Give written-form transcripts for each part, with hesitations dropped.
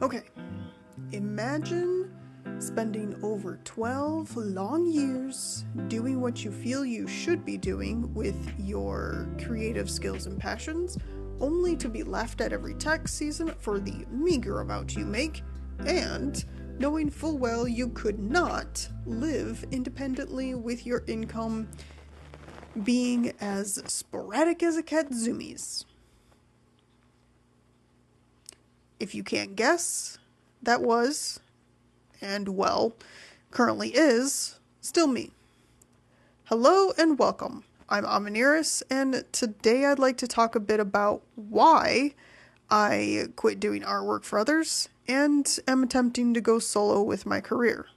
Okay, imagine spending over 12 long years doing what you feel you should be doing with your creative skills and passions, only to be laughed at every tax season for the meager amount you make, and knowing full well you could not live independently with your income being as sporadic as a cat's zoomies. If you can't guess, that was, and well, currently is, still me. Hello and welcome. I'm Amaniris, and today I'd like to talk a bit about why I quit doing artwork for others and am attempting to go solo with my career.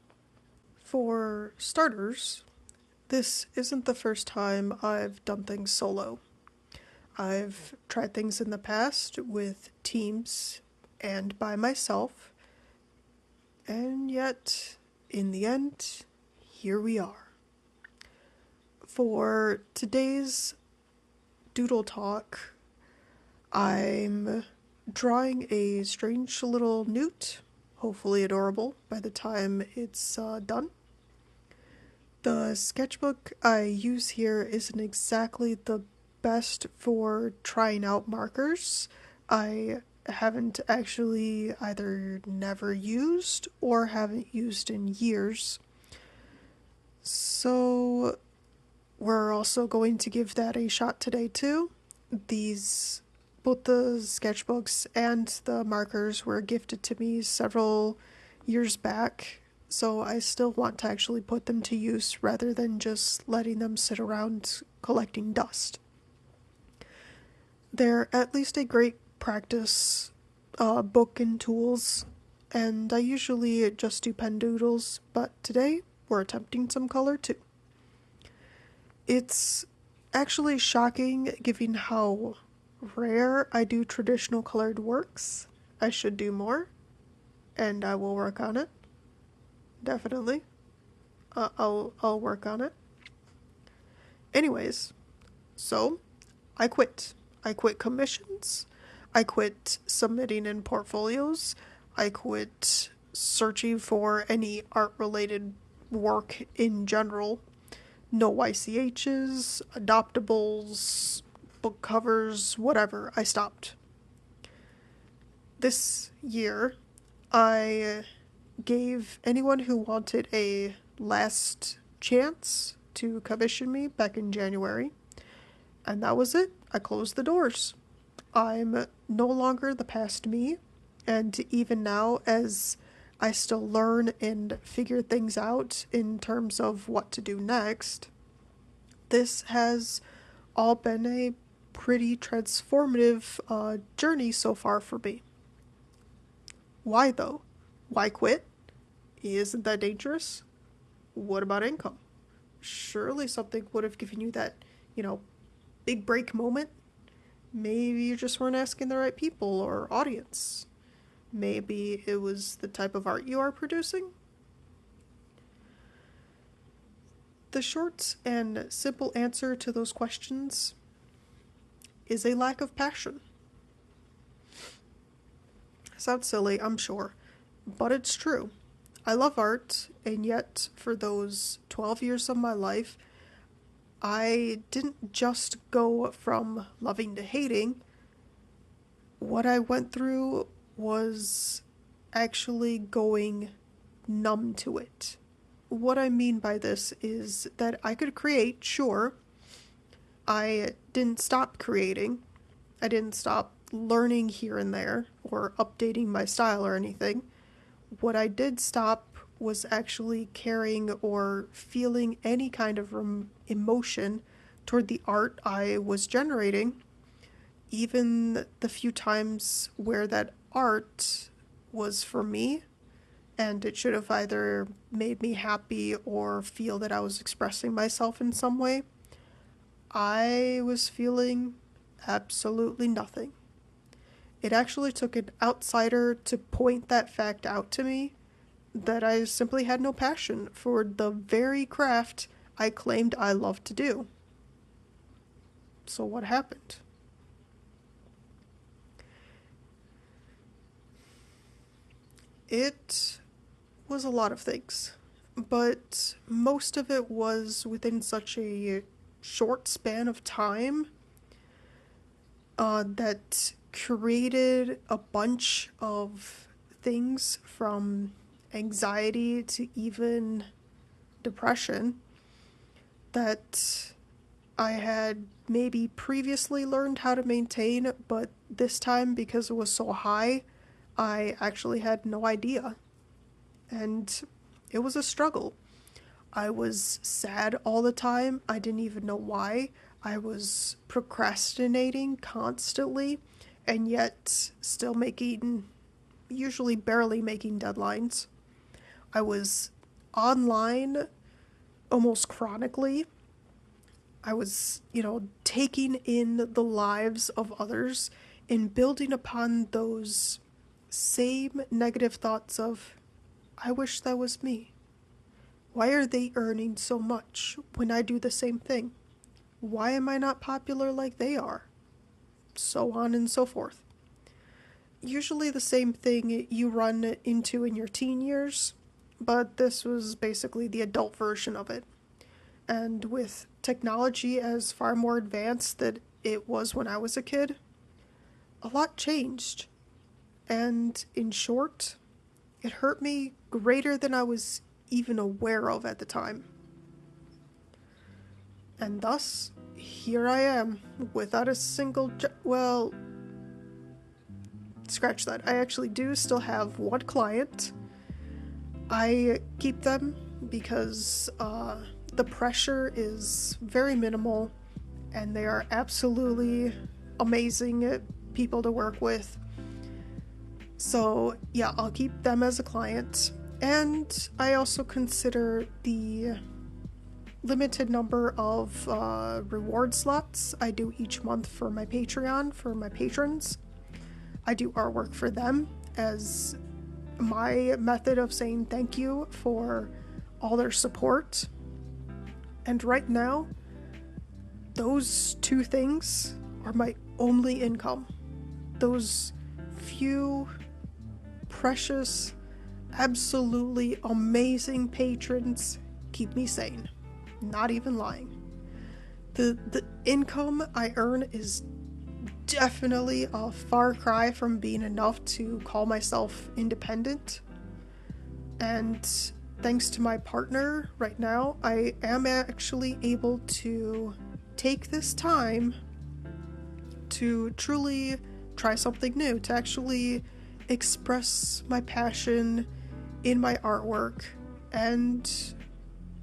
For starters, this isn't the first time I've done things solo. I've tried things in the past with teams and by myself, and yet, in the end, here we are. For today's Doodle talk, I'm drawing a strange little newt, hopefully adorable by the time it's done. The sketchbook I use here isn't exactly the best for trying out markers. I haven't actually either never used or haven't used in years. So we're also going to give that a shot today too. Both the sketchbooks and the markers were gifted to me several years back, so I still want to actually put them to use rather than just letting them sit around collecting dust. They're at least a great practice book and tools, and I usually just do pen doodles, but today we're attempting some color too. It's actually shocking given how rare I do traditional colored works. I should do more, and I will work on it. Definitely. I'll work on it. Anyways, so I quit. I quit commissions. I quit submitting in portfolios. I quit searching for any art-related work in general. No YCHs, adoptables, book covers, whatever. I stopped. This year, I gave anyone who wanted a last chance to commission me back in January. And that was it. I closed the doors. I'm no longer the past me, and even now, as I still learn and figure things out in terms of what to do next, this has all been a pretty transformative journey so far for me. Why though? Why quit? Isn't that dangerous? What about income? Surely something would have given you that, big break moment. Maybe you just weren't asking the right people or audience. Maybe it was the type of art you are producing. The short and simple answer to those questions is a lack of passion. Sounds silly, I'm sure, but it's true. I love art, and yet for those 12 years of my life, I didn't just go from loving to hating. What I went through was actually going numb to it. What I mean by this is that I could create, sure. I didn't stop creating. I didn't stop learning here and there or updating my style or anything. What I did stop was actually caring or feeling any kind of emotion toward the art I was generating, even the few times where that art was for me, and it should have either made me happy or feel that I was expressing myself in some way. I was feeling absolutely nothing. It actually took an outsider to point that fact out to me, that I simply had no passion for the very craft I claimed I loved to do. So what happened? It was a lot of things, but most of it was within such a short span of time that created a bunch of things from anxiety to even depression that I had maybe previously learned how to maintain, but this time, because it was so high, I actually had no idea. And it was a struggle. I was sad all the time. I didn't even know why. I was procrastinating constantly, and yet still making, usually barely making deadlines. I was online almost chronically. I was, taking in the lives of others and building upon those same negative thoughts of, I wish that was me. Why are they earning so much when I do the same thing? Why am I not popular like they are? So on and so forth. Usually the same thing you run into in your teen years, but this was basically the adult version of it. And with technology as far more advanced than it was when I was a kid, a lot changed. And in short, it hurt me greater than I was even aware of at the time. And thus, here I am, without a single well, scratch that. I actually do still have one client. I keep them because the pressure is very minimal, and they are absolutely amazing people to work with. So yeah, I'll keep them as a client. And I also consider the limited number of reward slots I do each month for my Patreon, for my patrons. I do artwork for them as my method of saying thank you for all their support. And right now, those two things are my only income. Those few precious, absolutely amazing patrons keep me sane. Not even lying. The income I earn is definitely a far cry from being enough to call myself independent. And thanks to my partner right now, I am actually able to take this time to truly try something new, to actually express my passion in my artwork and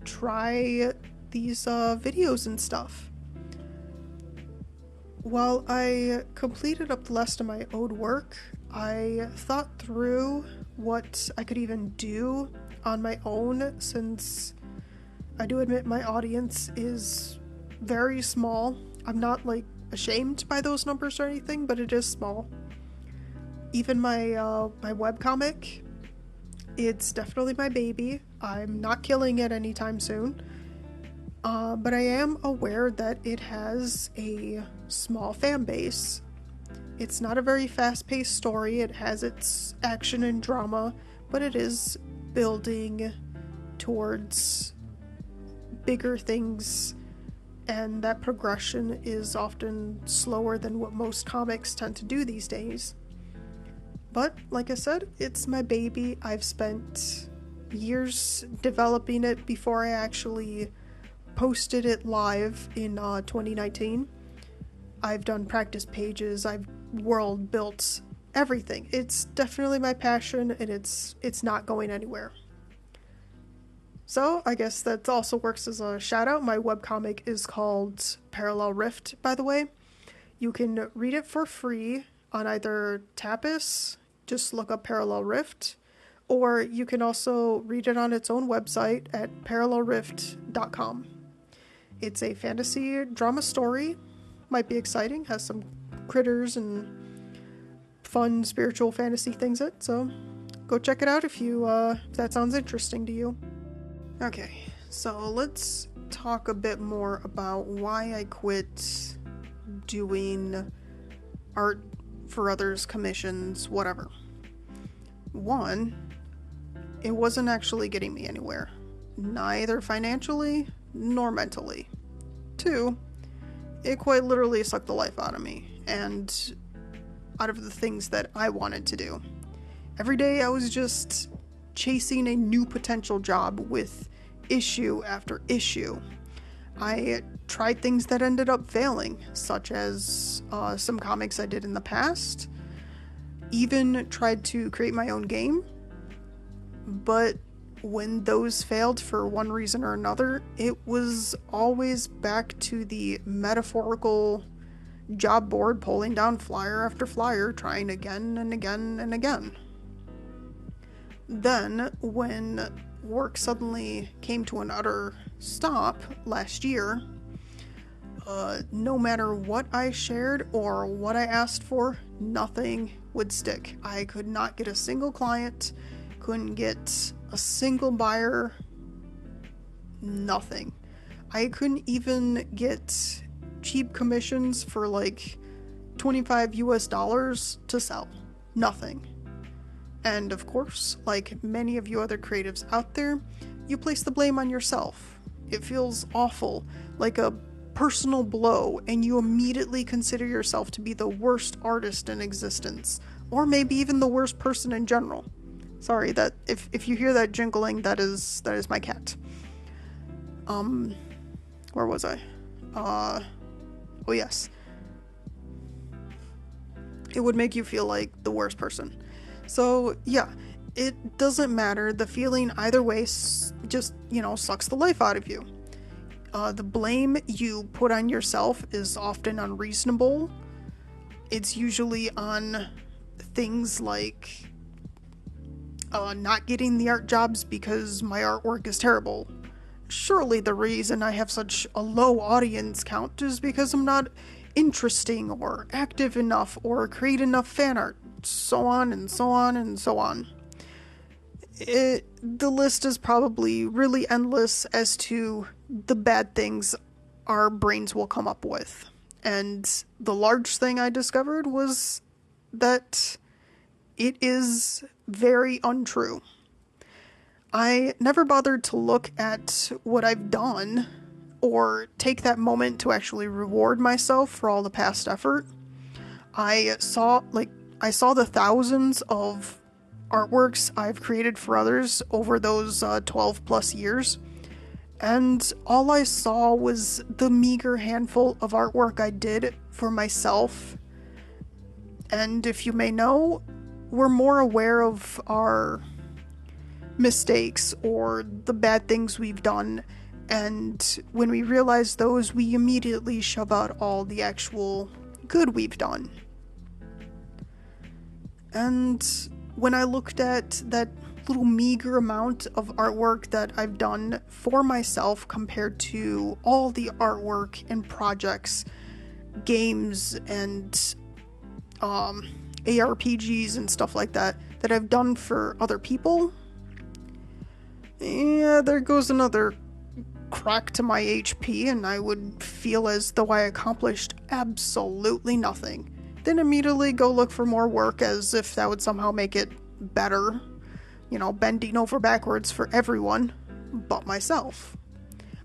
try these videos and stuff. While I completed up the rest of my owed work, I thought through what I could even do on my own, since I do admit my audience is very small. I'm not ashamed by those numbers or anything, but it is small. Even my webcomic, it's definitely my baby. I'm not killing it anytime soon. But I am aware that it has a small fan base. It's not a very fast-paced story. It has its action and drama, but it is building towards bigger things, and that progression is often slower than what most comics tend to do these days. But, like I said, it's my baby. I've spent years developing it before I actually posted it live in 2019. I've done practice pages, I've world built everything. It's definitely my passion, and it's not going anywhere. So I guess that also works as a shout out. My webcomic is called Parallel Rift, by the way. You can read it for free on either Tapas, just look up Parallel Rift, or you can also read it on its own website at parallelrift.com. It's a fantasy drama story. Might be exciting, has some critters and fun spiritual fantasy things in it, so go check it out if that sounds interesting to you. Okay, so let's talk a bit more about why I quit doing art for others, commissions, whatever. One, it wasn't actually getting me anywhere, neither financially nor mentally. 2, it quite literally sucked the life out of me and out of the things that I wanted to do. Every day I was just chasing a new potential job with issue after issue. I tried things that ended up failing, such as some comics I did in the past. Even tried to create my own game. But when those failed for one reason or another, it was always back to the metaphorical job board pulling down flyer after flyer, trying again and again and again. Then, when work suddenly came to an utter stop last year, no matter what I shared or what I asked for, nothing would stick. I could not get a single client, couldn't get a single buyer, nothing. I couldn't even get cheap commissions for like $25 to sell. Nothing. And of course, like many of you other creatives out there, you place the blame on yourself. It feels awful, like a personal blow, and you immediately consider yourself to be the worst artist in existence, or maybe even the worst person in general. Sorry, that if you hear that jingling, that is my cat. Where was I? Oh yes. It would make you feel like the worst person. So, yeah, it doesn't matter. The feeling either way just, sucks the life out of you. The blame you put on yourself is often unreasonable. It's usually on things like not getting the art jobs because my artwork is terrible. Surely the reason I have such a low audience count is because I'm not interesting or active enough or create enough fan art. So on and so on and so on. The list is probably really endless as to the bad things our brains will come up with. And the large thing I discovered was that it is very untrue. I never bothered to look at what I've done or take that moment to actually reward myself for all the past effort. I saw the thousands of artworks I've created for others over those 12 plus years, and all I saw was the meager handful of artwork I did for myself. And if you may know, we're more aware of our mistakes or the bad things we've done, and when we realize those, we immediately shove out all the actual good we've done. And when I looked at that little meager amount of artwork that I've done for myself compared to all the artwork and projects, games and ARPGs and stuff like that I've done for other people, yeah, there goes another crack to my HP, and I would feel as though I accomplished absolutely nothing. Then immediately go look for more work as if that would somehow make it better. Bending over backwards for everyone but myself.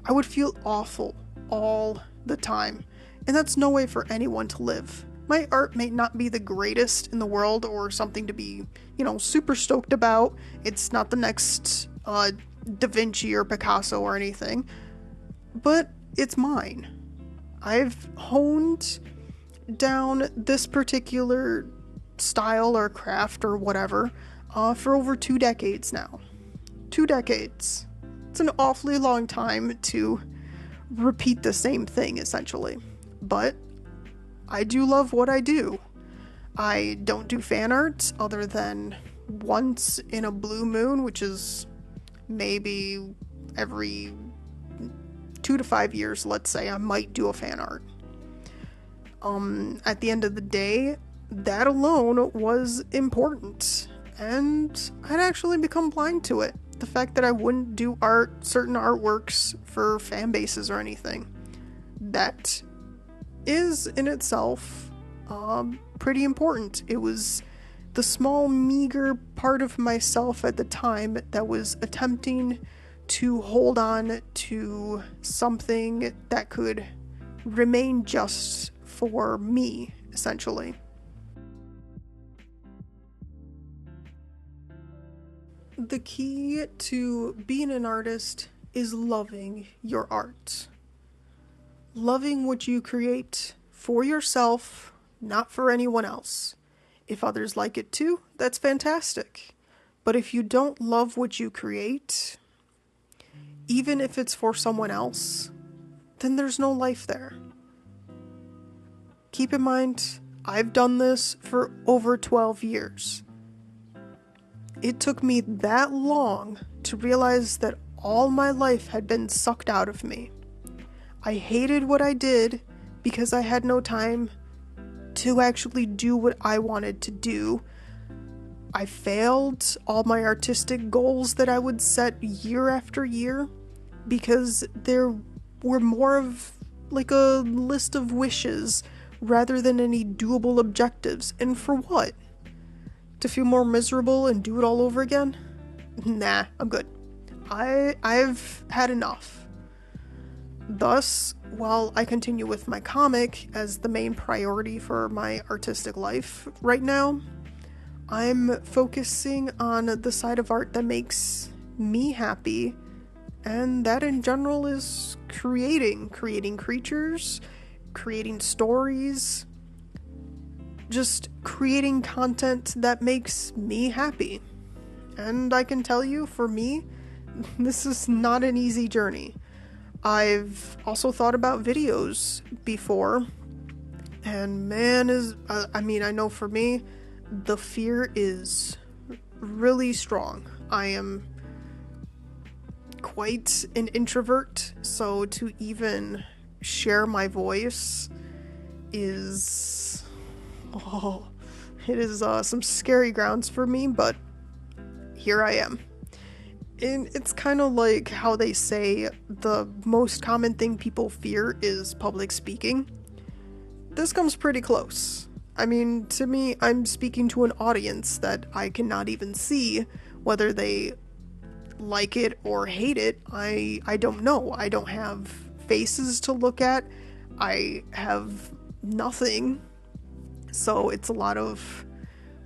I would feel awful all the time, and that's no way for anyone to live. My art may not be the greatest in the world or something to be, super stoked about. It's not the next Da Vinci or Picasso or anything, but it's mine. I've honed down this particular style or craft or whatever for over 2 decades now. 2 decades. It's an awfully long time to repeat the same thing, essentially. But I do love what I do. I don't do fan art other than once in a blue moon, which is maybe every 2 to 5 years, let's say, I might do a fan art. At the end of the day, that alone was important, and I'd actually become blind to it. The fact that I wouldn't do certain artworks for fan bases or anything. That is in itself pretty important. It was the small, meager part of myself at the time that was attempting to hold on to something that could remain just for me, essentially. The key to being an artist is loving your art. Loving what you create for yourself, not for anyone else. If others like it too, that's fantastic. But if you don't love what you create, even if it's for someone else, then there's no life there. Keep in mind, I've done this for over 12 years. It took me that long to realize that all my life had been sucked out of me. I hated what I did because I had no time to actually do what I wanted to do. I failed all my artistic goals that I would set year after year because there were more of like a list of wishes rather than any doable objectives. And for what? To feel more miserable and do it all over again? Nah, I'm good. I've had enough. Thus, while I continue with my comic as the main priority for my artistic life right now, I'm focusing on the side of art that makes me happy, and that in general is creating creatures, creating stories, just creating content that makes me happy. And I can tell you, for me, this is not an easy journey. I've also thought about videos before, and man, I know for me, the fear is really strong. I am quite an introvert, so to even share my voice is, it is some scary grounds for me, but here I am. And it's kind of like how they say the most common thing people fear is public speaking. This comes pretty close. I mean, to me, I'm speaking to an audience that I cannot even see. Whether they like it or hate it, I don't know. I don't have faces to look at. I have nothing. So it's a lot of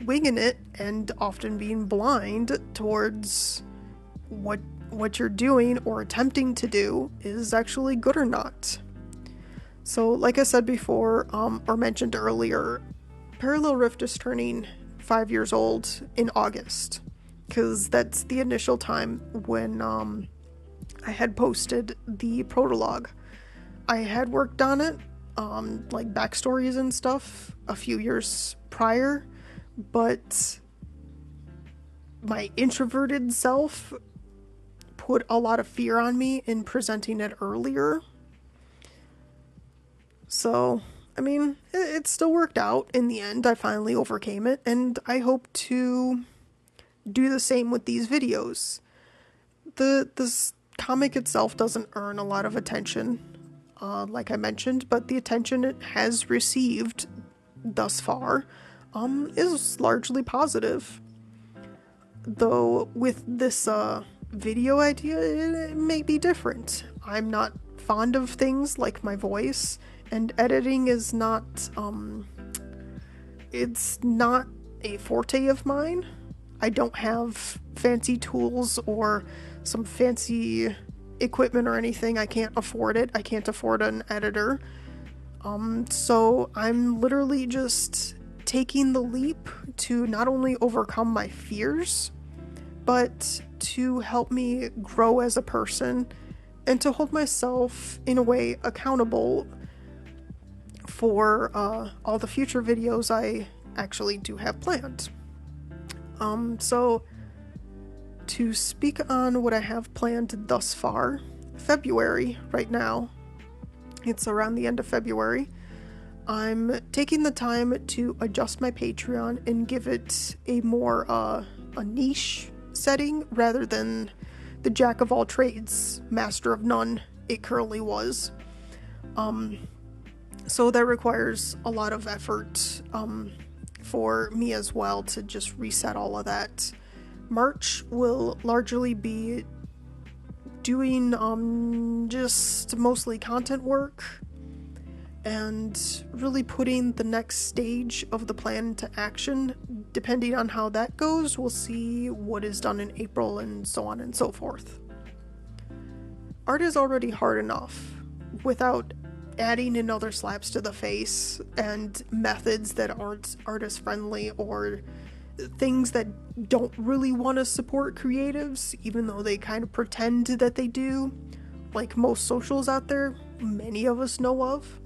winging it and often being blind towards what you're doing or attempting to do is actually good or not. So like I said before, or mentioned earlier, Parallel Rift is turning 5 years old in August, because that's the initial time when I had posted the prologue. I had worked on it, like backstories and stuff, a few years prior, but my introverted self put a lot of fear on me in presenting it earlier. So, I mean, it still worked out in the end. I finally overcame it, and I hope to do the same with these videos. This comic itself doesn't earn a lot of attention, like I mentioned, but the attention it has received thus far is largely positive. Though with this video idea, it may be different. I'm not fond of things like my voice, and editing is not, it's not a forte of mine. I don't have fancy tools or some fancy equipment or anything. I can't afford it. I can't afford an editor. So I'm literally just taking the leap to not only overcome my fears, but to help me grow as a person and to hold myself in a way accountable for all the future videos I actually do have planned. So to speak on what I have planned thus far, February right now, it's around the end of February, I'm taking the time to adjust my Patreon and give it a more a niche setting rather than the jack of all trades, master of none it currently was. So that requires a lot of effort for me as well to just reset all of that. March will largely be doing just mostly content work and really putting the next stage of the plan into action. Depending on how that goes, we'll see what is done in April and so on and so forth. Art is already hard enough without adding in other slaps to the face and methods that aren't artist friendly or things that don't really want to support creatives, even though they kind of pretend that they do, like most socials out there many of us know of.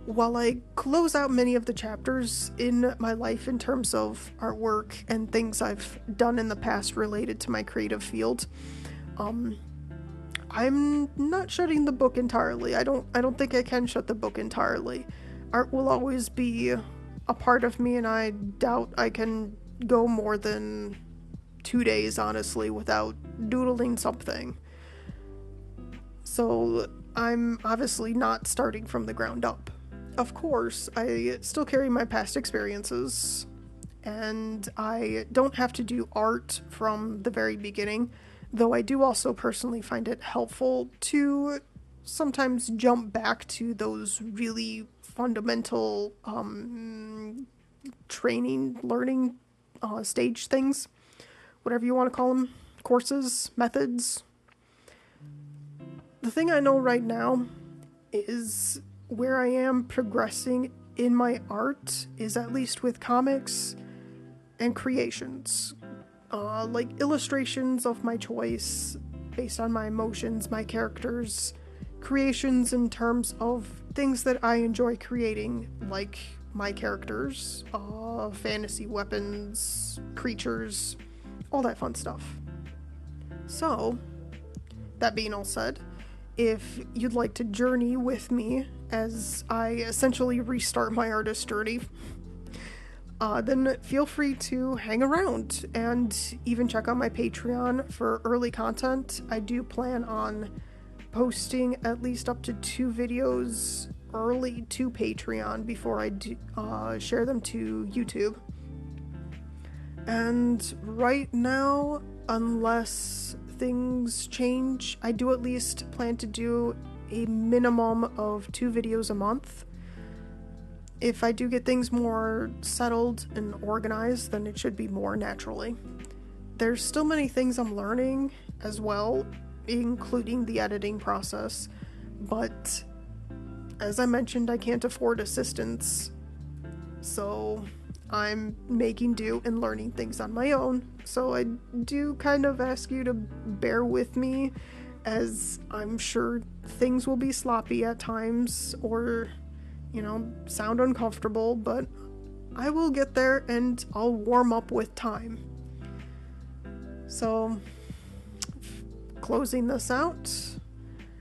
While I close out many of the chapters in my life in terms of artwork and things I've done in the past related to my creative field, I'm not shutting the book entirely. I don't think I can shut the book entirely. Art will always be a part of me, and I doubt I can go more than 2 days, honestly, without doodling something. So I'm obviously not starting from the ground up. Of course, I still carry my past experiences, and I don't have to do art from the very beginning, though I do also personally find it helpful to sometimes jump back to those really fundamental learning stage things, whatever you want to call them, courses, methods. The thing I know right now is where I am progressing in my art is, at least with comics and creations, like illustrations of my choice based on my emotions, my characters, creations in terms of things that I enjoy creating, like my characters, fantasy weapons, creatures, all that fun stuff. So, that being all said, if you'd like to journey with me as I essentially restart my artist journey, then feel free to hang around and even check out my Patreon for early content. I do plan on posting at least up to 2 videos early to Patreon before I share them to YouTube. And right now, unless things change, I do at least plan to do a minimum of 2 videos a month. If I do get things more settled and organized, then it should be more naturally. There's still many things I'm learning as well, including the editing process, but as I mentioned, I can't afford assistance, so I'm making do and learning things on my own. So I do kind of ask you to bear with me, as I'm sure things will be sloppy at times or, sound uncomfortable, but I will get there and I'll warm up with time. So, closing this out,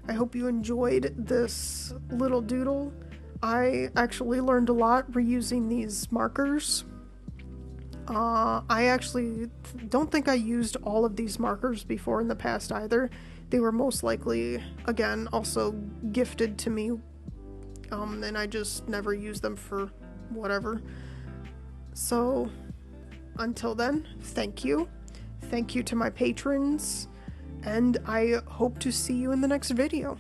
I hope you enjoyed this little doodle. I actually learned a lot reusing these markers. I actually don't think I used all of these markers before in the past either. They were most likely, again, also gifted to me, and I just never used them for whatever. So, until then, thank you. Thank you to my patrons, and I hope to see you in the next video.